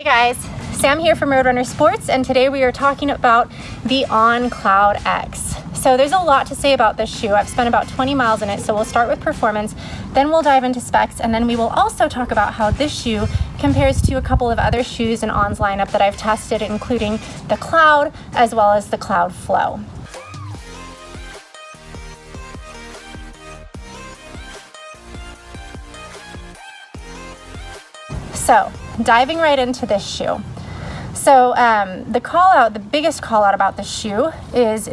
Hey guys, Sam here from Roadrunner Sports, and today we are talking about the On CloudTec. So there's a lot to say about this shoe. I've spent about 20 miles in it, so we'll start with performance, then we'll dive into specs, and then we will also talk about how this shoe compares to a couple of other shoes in On's lineup that I've tested, including the Cloud as well as the Cloud Flow. So, diving right into this shoe. So the biggest call out about this shoe is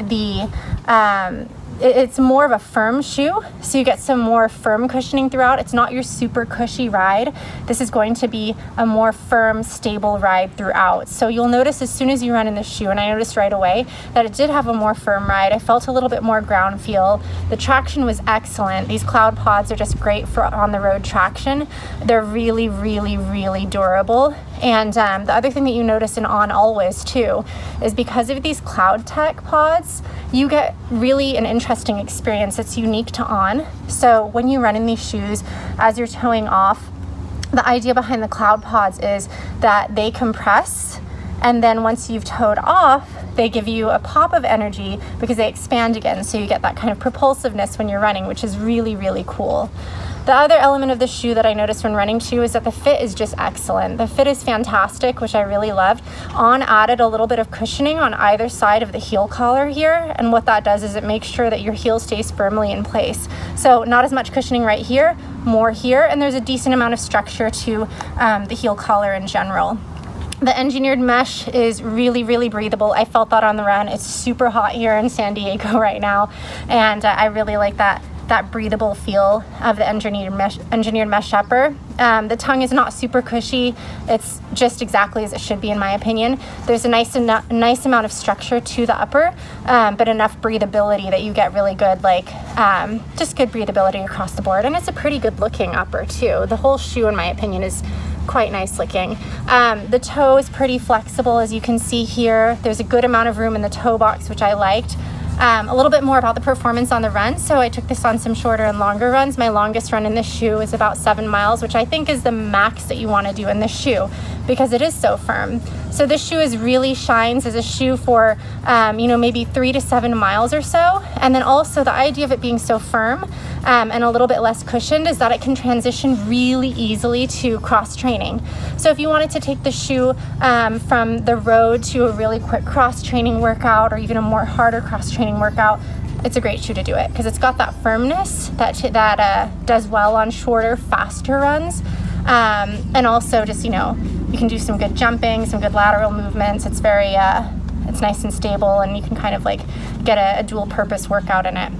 it's more of a firm shoe, so you get some more firm cushioning throughout. It's not your super cushy ride. This is going to be a more firm, stable ride throughout. So you'll notice as soon as you run in this shoe, and I noticed right away that it did have a more firm ride. I felt a little bit more ground feel. The traction was excellent. These Cloud pods are just great for on the road traction. They're really, really, really durable. And the other thing that you notice in On Always too is because of these CloudTec pods, you get really an interesting experience that's unique to On. So when you run in these shoes, as you're toeing off, the idea behind the Cloud pods is that they compress, and then once you've toed off, they give you a pop of energy because they expand again, so you get that kind of propulsiveness when you're running, which is really, really cool. The other element of the shoe that I noticed when running too is that the fit is just excellent. The fit is fantastic, which I really loved. On added a little bit of cushioning on either side of the heel collar here, and what that does is it makes sure that your heel stays firmly in place. So not as much cushioning right here, more here, and there's a decent amount of structure to the heel collar in general. The engineered mesh is really, really breathable. I felt that on the run. It's super hot here in San Diego right now, and I really like that breathable feel of the engineered mesh upper. The tongue is not super cushy. It's just exactly as it should be, in my opinion. There's a nice amount of structure to the upper, but enough breathability that you get really good, just good breathability across the board. And it's a pretty good looking upper too. The whole shoe, in my opinion, is quite nice looking. The toe is pretty flexible, as you can see here. There's a good amount of room in the toe box, which I liked. A little bit more about the performance on the run. So I took this on some shorter and longer runs. My longest run in this shoe is about 7 miles, which I think is the max that you want to do in this shoe because it is so firm. So this shoe really shines as a shoe for, maybe 3 to 7 miles or so. And then also the idea of it being so firm and a little bit less cushioned is that it can transition really easily to cross training. So if you wanted to take the shoe from the road to a really quick cross training workout, or even a more harder cross training workout, it's a great shoe to do it because it's got that firmness that does well on shorter, faster runs. And also just, you can do some good jumping, some good lateral movements. It's very, it's nice and stable, and you can kind of get a dual purpose workout in it.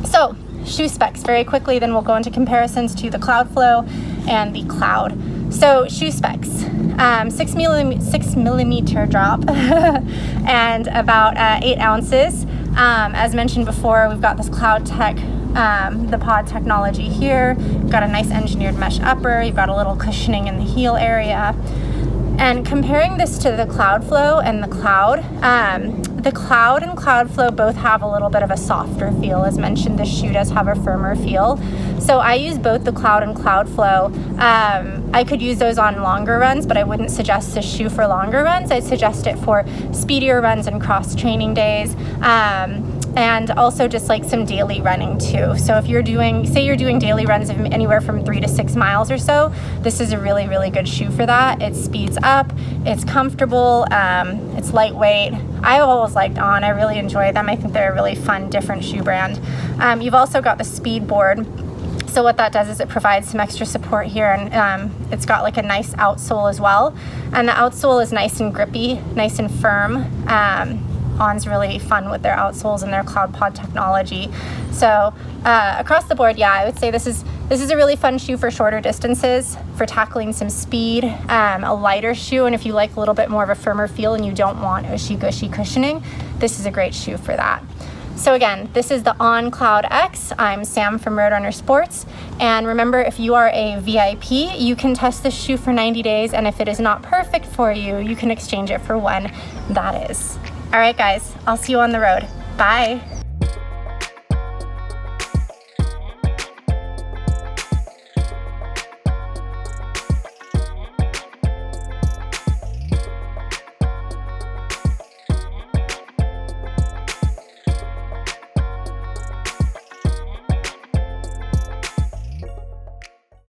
So shoe specs very quickly, then we'll go into comparisons to the Cloud Flow and the Cloud. So shoe specs, 6 millimeter drop and about 8 ounces. As mentioned before, we've got this CloudTec, the pod technology here. You've got a nice engineered mesh upper. You've got a little cushioning in the heel area. And comparing this to the Cloud Flow and the Cloud and Cloud Flow both have a little bit of a softer feel. As mentioned, this shoe does have a firmer feel. So I use both the Cloud and Cloud Flow. I could use those on longer runs, but I wouldn't suggest this shoe for longer runs. I'd suggest it for speedier runs and cross training days. And also just some daily running too. So if you're doing daily runs of anywhere from 3 to 6 miles or so, this is a really, really good shoe for that. It speeds up, it's comfortable, it's lightweight. I've always liked On. I really enjoy them. I think they're a really fun, different shoe brand. You've also got the speed board. So what that does is it provides some extra support here, and it's got a nice outsole as well. And the outsole is nice and grippy, nice and firm. On's really fun with their outsoles and their Cloud pod technology. So across the board, yeah, I would say this is a really fun shoe for shorter distances, for tackling some speed, a lighter shoe, and if you like a little bit more of a firmer feel and you don't want ushy-gushy cushioning, this is a great shoe for that. So again, this is the On CloudTec. I'm Sam from Roadrunner Sports, and remember, if you are a VIP, you can test this shoe for 90 days, and if it is not perfect for you, you can exchange it for one that is. All right, guys, I'll see you on the road. Bye.